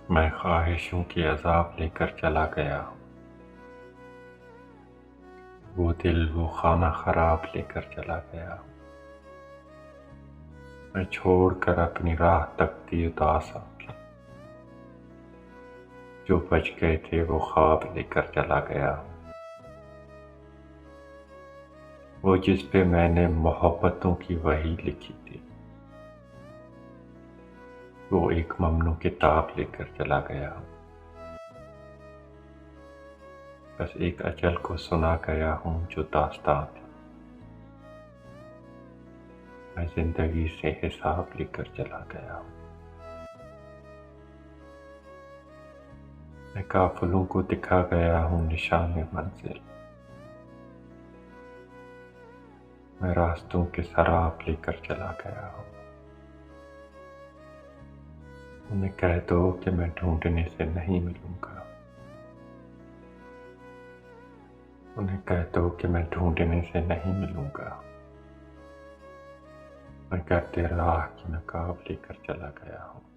میں خواہشوں کی عذاب لے کر چلا گیا ہوں، وہ دل وہ خانہ خراب لے کر چلا گیا ہوں، میں چھوڑ کر اپنی راہ تکتی اداس آنکھیں، جو بچ گئے تھے وہ خواب لے کر چلا گیا ہوں، وہ جس پہ میں نے محبتوں کی وحی لکھی تھی وہ ایک ممنوع کتاب لے کر چلا گیا ہوں، بس ایک اجل کو سنا گیا ہوں جو داستان تھی، میں زندگی سے حساب لے کر چلا گیا ہوں، میں قافلوں کو دکھا گیا ہوں نشان منزل، میں راستوں کے سراب لے کر چلا گیا ہوں، انہیں کہہ دو کہ میں ڈھونڈنے سے نہیں ملوں گا، انہیں کہہ دو کہ میں ڈھونڈنے سے نہیں ملوں گا، میں گرد راہ کی نقاب لے کر چلا گیا ہوں۔